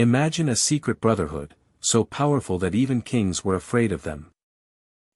Imagine a secret brotherhood, so powerful that even kings were afraid of them.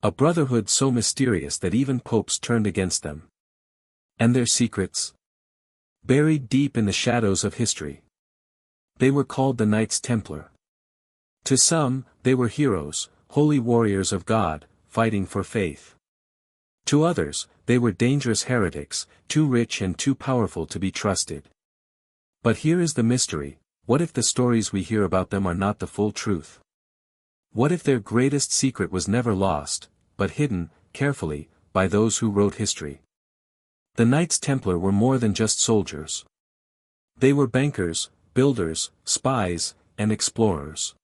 A brotherhood so mysterious that even popes turned against them. And their secrets? Buried deep in the shadows of history. They were called the Knights Templar. To some, they were heroes, holy warriors of God, fighting for faith. To others, they were dangerous heretics, too rich and too powerful to be trusted. But here is the mystery: what if the stories we hear about them are not the full truth? What if their greatest secret was never lost, but hidden, carefully, by those who wrote history? The Knights Templar were more than just soldiers. They were bankers, builders, spies, and explorers.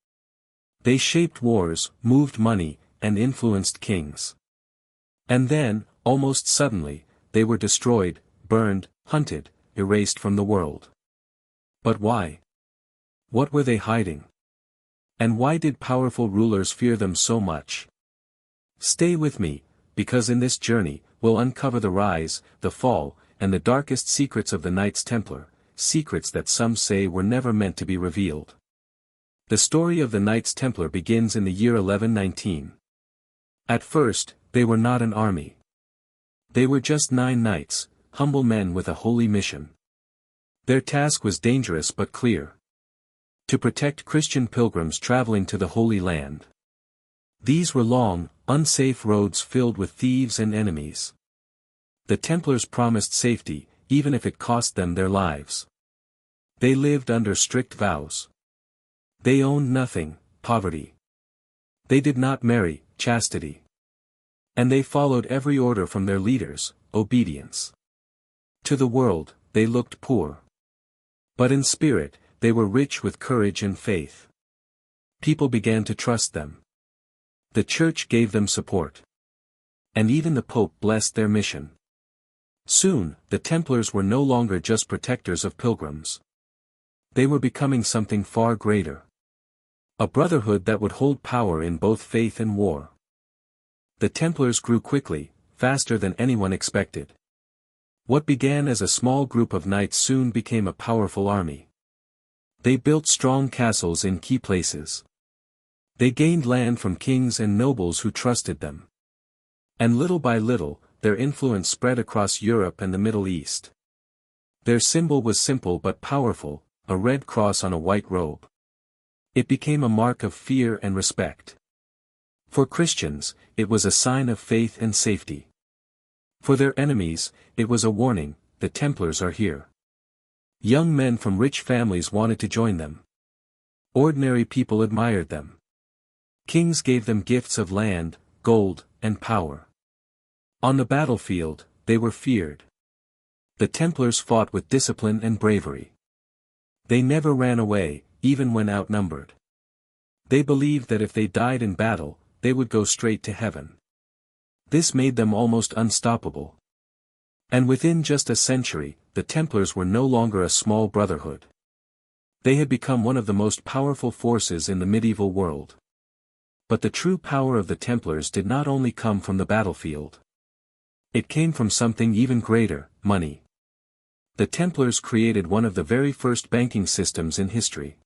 They shaped wars, moved money, and influenced kings. And then, almost suddenly, they were destroyed, burned, hunted, erased from the world. But why? What were they hiding? And why did powerful rulers fear them so much? Stay with me, because in this journey, we'll uncover the rise, the fall, and the darkest secrets of the Knights Templar, secrets that some say were never meant to be revealed. The story of the Knights Templar begins in the year 1119. At first, they were not an army. They were just 9 knights, humble men with a holy mission. Their task was dangerous but clear: to protect Christian pilgrims traveling to the Holy Land. These were long, unsafe roads filled with thieves and enemies. The Templars promised safety, even if it cost them their lives. They lived under strict vows. They owned nothing: poverty. They did not marry: chastity. And they followed every order from their leaders: obedience. To the world, they looked poor. But in spirit, they were rich with courage and faith. People began to trust them. The Church gave them support. And even the Pope blessed their mission. Soon, the Templars were no longer just protectors of pilgrims. They were becoming something far greater. A brotherhood that would hold power in both faith and war. The Templars grew quickly, faster than anyone expected. What began as a small group of knights soon became a powerful army. They built strong castles in key places. They gained land from kings and nobles who trusted them. And little by little, their influence spread across Europe and the Middle East. Their symbol was simple but powerful: a red cross on a white robe. It became a mark of fear and respect. For Christians, it was a sign of faith and safety. For their enemies, it was a warning: the Templars are here. Young men from rich families wanted to join them. Ordinary people admired them. Kings gave them gifts of land, gold, and power. On the battlefield, they were feared. The Templars fought with discipline and bravery. They never ran away, even when outnumbered. They believed that if they died in battle, they would go straight to heaven. This made them almost unstoppable. And within just a century, the Templars were no longer a small brotherhood. They had become one of the most powerful forces in the medieval world. But the true power of the Templars did not only come from the battlefield. It came from something even greater: money. The Templars created one of the very first banking systems in history.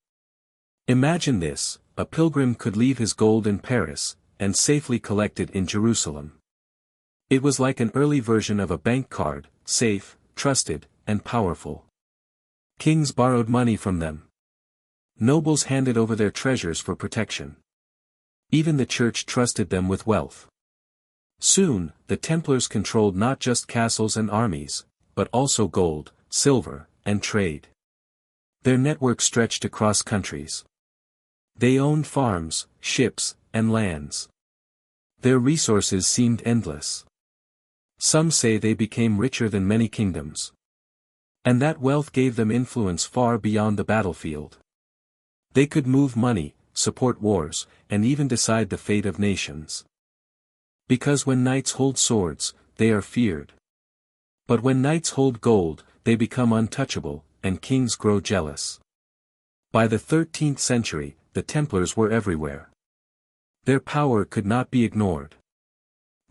Imagine this: a pilgrim could leave his gold in Paris, and safely collect it in Jerusalem. It was like an early version of a bank card: safe, trusted, and powerful. Kings borrowed money from them. Nobles handed over their treasures for protection. Even the Church trusted them with wealth. Soon, the Templars controlled not just castles and armies, but also gold, silver, and trade. Their network stretched across countries. They owned farms, ships, and lands. Their resources seemed endless. Some say they became richer than many kingdoms. And that wealth gave them influence far beyond the battlefield. They could move money, support wars, and even decide the fate of nations. Because when knights hold swords, they are feared. But when knights hold gold, they become untouchable, and kings grow jealous. By the 13th century, the Templars were everywhere. Their power could not be ignored.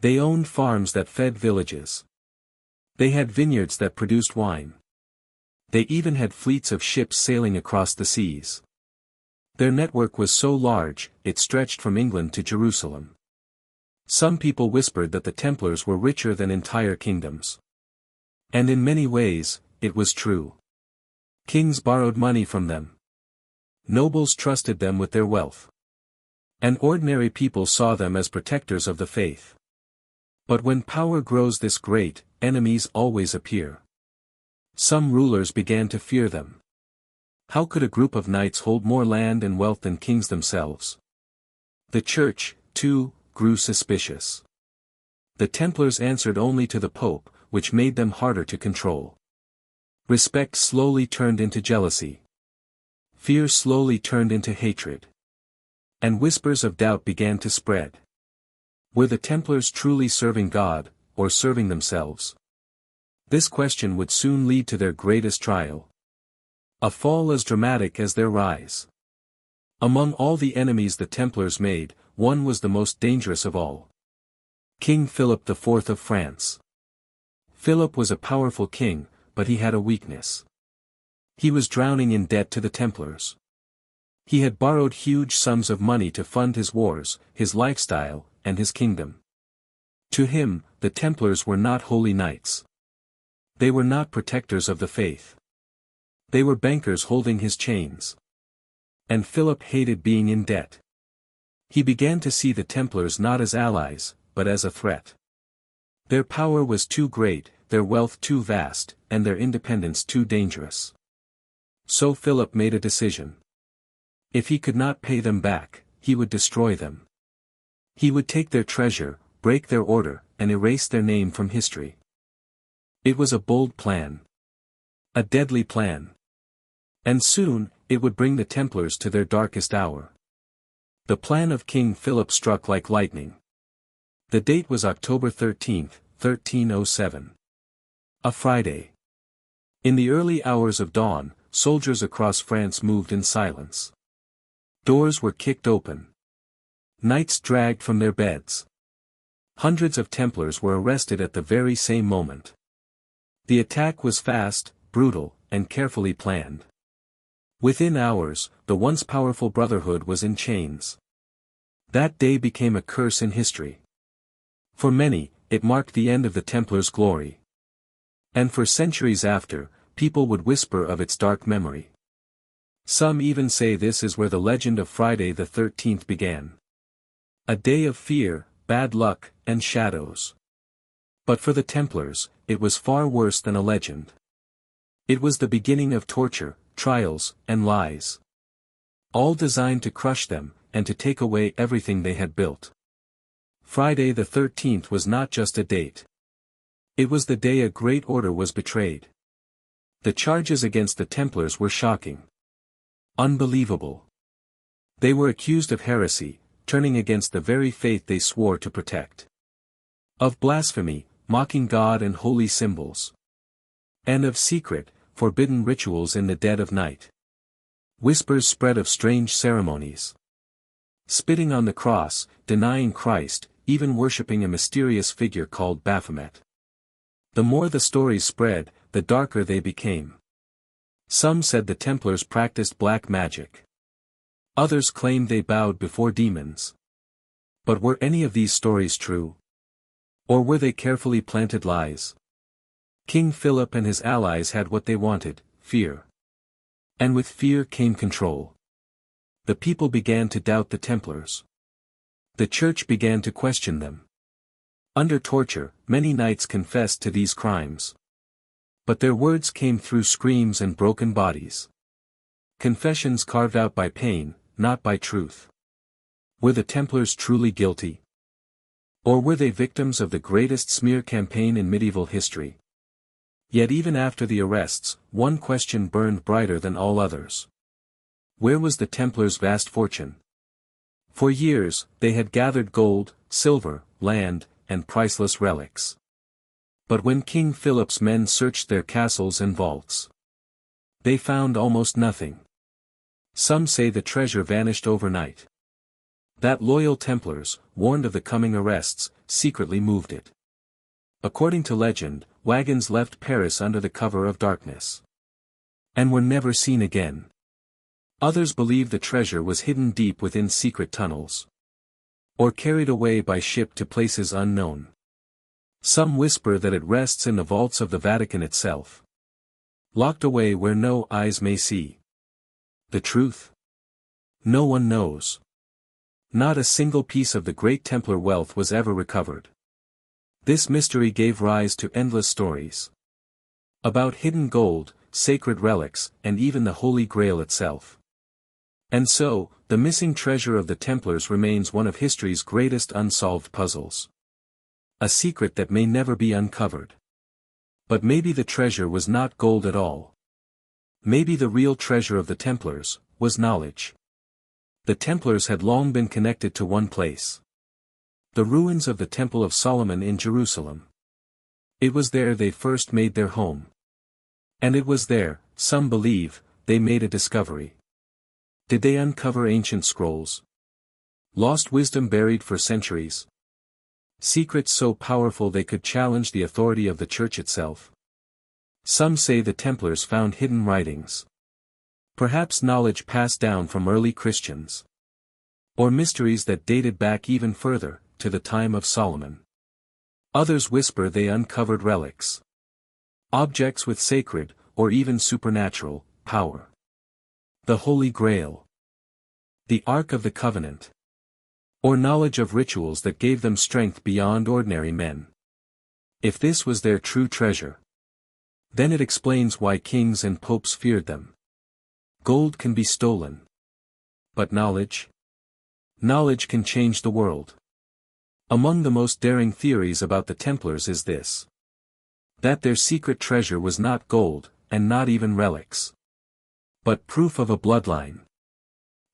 They owned farms that fed villages. They had vineyards that produced wine. They even had fleets of ships sailing across the seas. Their network was so large, it stretched from England to Jerusalem. Some people whispered that the Templars were richer than entire kingdoms. And in many ways, it was true. Kings borrowed money from them. Nobles trusted them with their wealth. And ordinary people saw them as protectors of the faith. But when power grows this great, enemies always appear. Some rulers began to fear them. How could a group of knights hold more land and wealth than kings themselves? The church, too, grew suspicious. The Templars answered only to the Pope, which made them harder to control. Respect slowly turned into jealousy. Fear slowly turned into hatred. And whispers of doubt began to spread. Were the Templars truly serving God, or serving themselves? This question would soon lead to their greatest trial. A fall as dramatic as their rise. Among all the enemies the Templars made, one was the most dangerous of all. King Philip IV of France. Philip was a powerful king, but he had a weakness. He was drowning in debt to the Templars. He had borrowed huge sums of money to fund his wars, his lifestyle, and his kingdom. To him, the Templars were not holy knights. They were not protectors of the faith. They were bankers holding his chains. And Philip hated being in debt. He began to see the Templars not as allies, but as a threat. Their power was too great, their wealth too vast, and their independence too dangerous. So Philip made a decision. If he could not pay them back, he would destroy them. He would take their treasure, break their order, and erase their name from history. It was a bold plan. A deadly plan. And soon, it would bring the Templars to their darkest hour. The plan of King Philip struck like lightning. The date was October 13, 1307. A Friday. In the early hours of dawn, soldiers across France moved in silence. Doors were kicked open. Knights dragged from their beds. Hundreds of Templars were arrested at the very same moment. The attack was fast, brutal, and carefully planned. Within hours, the once powerful brotherhood was in chains. That day became a curse in history. For many, it marked the end of the Templars' glory. And for centuries after, people would whisper of its dark memory. Some even say this is where the legend of Friday the 13th began. A day of fear, bad luck, and shadows. But for the Templars, it was far worse than a legend. It was the beginning of torture, trials, and lies. All designed to crush them, and to take away everything they had built. Friday the 13th was not just a date. It was the day a great order was betrayed. The charges against the Templars were shocking. Unbelievable. They were accused of heresy, turning against the very faith they swore to protect. Of blasphemy, mocking God and holy symbols. And of secret, forbidden rituals in the dead of night. Whispers spread of strange ceremonies. Spitting on the cross, denying Christ, even worshipping a mysterious figure called Baphomet. The more the stories spread, the darker they became. Some said the Templars practiced black magic. Others claimed they bowed before demons. But were any of these stories true? Or were they carefully planted lies? King Philip and his allies had what they wanted, fear. And with fear came control. The people began to doubt the Templars. The Church began to question them. Under torture, many knights confessed to these crimes. But their words came through screams and broken bodies. Confessions carved out by pain, not by truth. Were the Templars truly guilty? Or were they victims of the greatest smear campaign in medieval history? Yet even after the arrests, one question burned brighter than all others. Where was the Templars' vast fortune? For years, they had gathered gold, silver, land, and priceless relics. But when King Philip's men searched their castles and vaults, they found almost nothing. Some say the treasure vanished overnight. That loyal Templars, warned of the coming arrests, secretly moved it. According to legend, wagons left Paris under the cover of darkness. And were never seen again. Others believe the treasure was hidden deep within secret tunnels, or carried away by ship to places unknown. Some whisper that it rests in the vaults of the Vatican itself, locked away where no eyes may see. The truth? No one knows. Not a single piece of the great Templar wealth was ever recovered. This mystery gave rise to endless stories about hidden gold, sacred relics, and even the Holy Grail itself. And so, the missing treasure of the Templars remains one of history's greatest unsolved puzzles. A secret that may never be uncovered. But maybe the treasure was not gold at all. Maybe the real treasure of the Templars was knowledge. The Templars had long been connected to one place: the ruins of the Temple of Solomon in Jerusalem. It was there they first made their home. And it was there, some believe, they made a discovery. Did they uncover ancient scrolls? Lost wisdom buried for centuries? Secrets so powerful they could challenge the authority of the Church itself? Some say the Templars found hidden writings. Perhaps knowledge passed down from early Christians. Or mysteries that dated back even further, to the time of Solomon. Others whisper they uncovered relics. Objects with sacred, or even supernatural, power. The Holy Grail. The Ark of the Covenant. Or knowledge of rituals that gave them strength beyond ordinary men. If this was their true treasure, then it explains why kings and popes feared them. Gold can be stolen. But knowledge? Knowledge can change the world. Among the most daring theories about the Templars is this: that their secret treasure was not gold, and not even relics, but proof of a bloodline.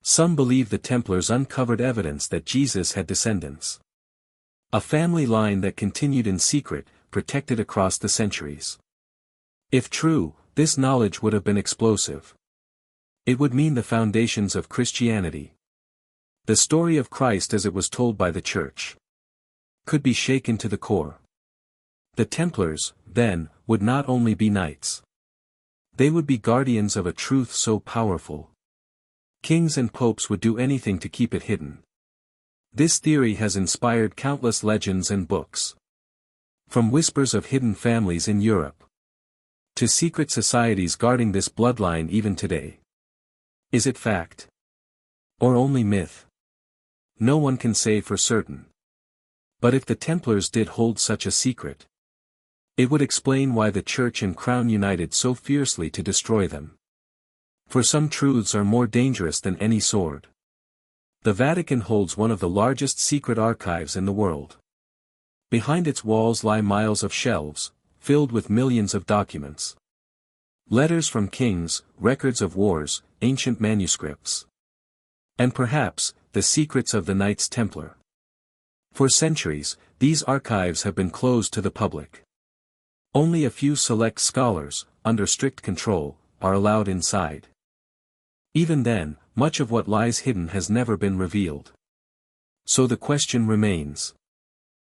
Some believe the Templars uncovered evidence that Jesus had descendants. A family line that continued in secret, protected across the centuries. If true, this knowledge would have been explosive. It would mean the foundations of Christianity. The story of Christ as it was told by the Church could be shaken to the core. The Templars, then, would not only be knights. They would be guardians of a truth so powerful. Kings and popes would do anything to keep it hidden. This theory has inspired countless legends and books. From whispers of hidden families in Europe to secret societies guarding this bloodline even today. Is it fact? Or only myth? No one can say for certain. But if the Templars did hold such a secret, it would explain why the Church and Crown united so fiercely to destroy them. For some truths are more dangerous than any sword. The Vatican holds one of the largest secret archives in the world. Behind its walls lie miles of shelves, filled with millions of documents. Letters from kings, records of wars, ancient manuscripts. And perhaps, the secrets of the Knights Templar. For centuries, these archives have been closed to the public. Only a few select scholars, under strict control, are allowed inside. Even then, much of what lies hidden has never been revealed. So the question remains: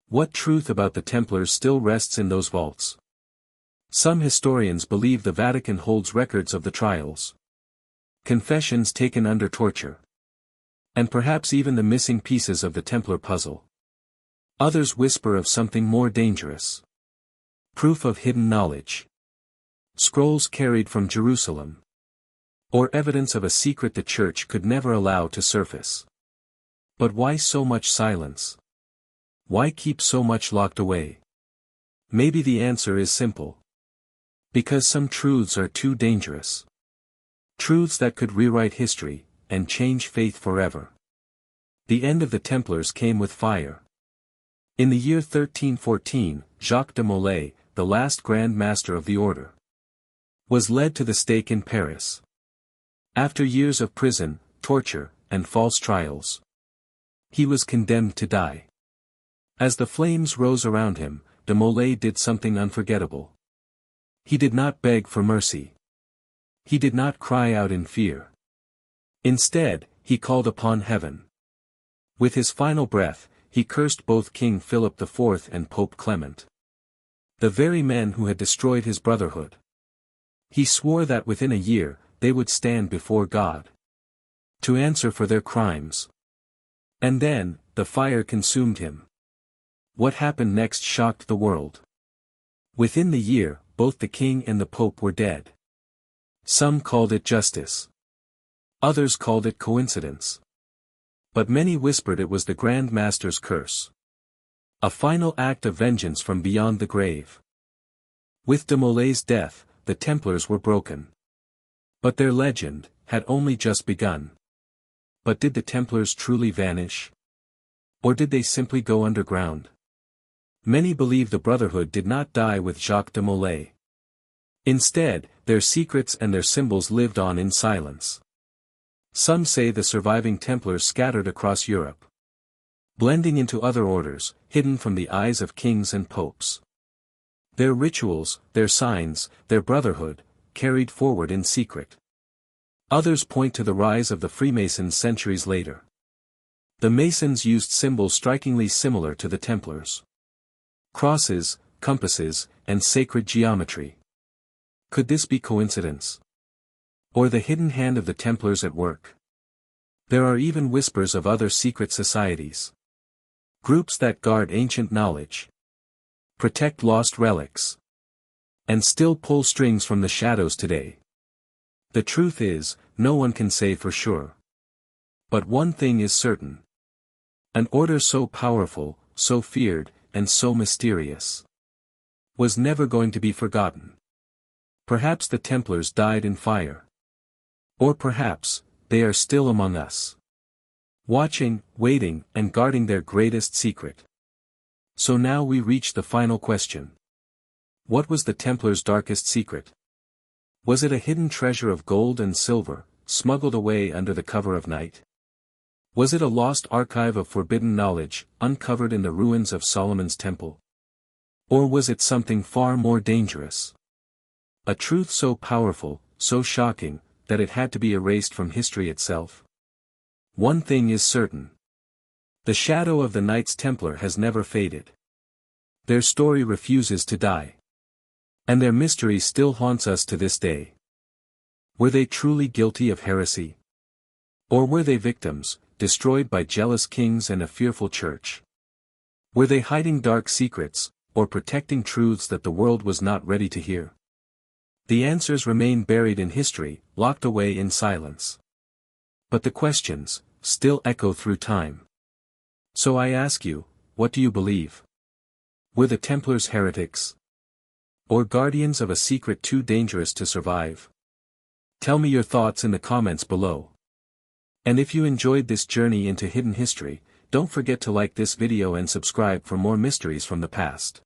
what truth about the Templars still rests in those vaults? Some historians believe the Vatican holds records of the trials, confessions taken under torture, and perhaps even the missing pieces of the Templar puzzle. Others whisper of something more dangerous. Proof of hidden knowledge. Scrolls carried from Jerusalem. Or evidence of a secret the Church could never allow to surface. But why so much silence? Why keep so much locked away? Maybe the answer is simple. Because some truths are too dangerous. Truths that could rewrite history, and change faith forever. The end of the Templars came with fire. In the year 1314, Jacques de Molay, the last Grand Master of the order, was led to the stake in Paris. After years of prison, torture, and false trials, he was condemned to die. As the flames rose around him, de Molay did something unforgettable. He did not beg for mercy. He did not cry out in fear. Instead, he called upon heaven. With his final breath, he cursed both King Philip IV and Pope Clement, the very men who had destroyed his brotherhood. He swore that within a year, they would stand before God. to answer for their crimes. And then, the fire consumed him. What happened next shocked the world. Within the year, both the king and the pope were dead. Some called it justice. Others called it coincidence. But many whispered it was the Grand Master's curse. A final act of vengeance from beyond the grave. With de Molay's death, the Templars were broken. But their legend had only just begun. But did the Templars truly vanish? Or did they simply go underground? Many believe the Brotherhood did not die with Jacques de Molay. Instead, their secrets and their symbols lived on in silence. Some say the surviving Templars scattered across Europe, blending into other orders, hidden from the eyes of kings and popes. Their rituals, their signs, their brotherhood, carried forward in secret. Others point to the rise of the Freemasons centuries later. The Masons used symbols strikingly similar to the Templars. Crosses, compasses, and sacred geometry. Could this be coincidence? Or the hidden hand of the Templars at work? There are even whispers of other secret societies. Groups that guard ancient knowledge, protect lost relics, and still pull strings from the shadows today. The truth is, no one can say for sure. But one thing is certain. An order so powerful, so feared, and so mysterious was never going to be forgotten. Perhaps the Templars died in fire. Or perhaps, they are still among us. Watching, waiting, and guarding their greatest secret. So now we reach the final question. What was the Templars' darkest secret? Was it a hidden treasure of gold and silver, smuggled away under the cover of night? Was it a lost archive of forbidden knowledge, uncovered in the ruins of Solomon's temple? Or was it something far more dangerous? A truth so powerful, so shocking, that it had to be erased from history itself? One thing is certain. The shadow of the Knights Templar has never faded. Their story refuses to die. And their mystery still haunts us to this day. Were they truly guilty of heresy? Or were they victims, destroyed by jealous kings and a fearful church? Were they hiding dark secrets, or protecting truths that the world was not ready to hear? The answers remain buried in history, locked away in silence. But the questions still echo through time. So I ask you, what do you believe? Were the Templars heretics? Or guardians of a secret too dangerous to survive? Tell me your thoughts in the comments below. And if you enjoyed this journey into hidden history, don't forget to like this video and subscribe for more mysteries from the past.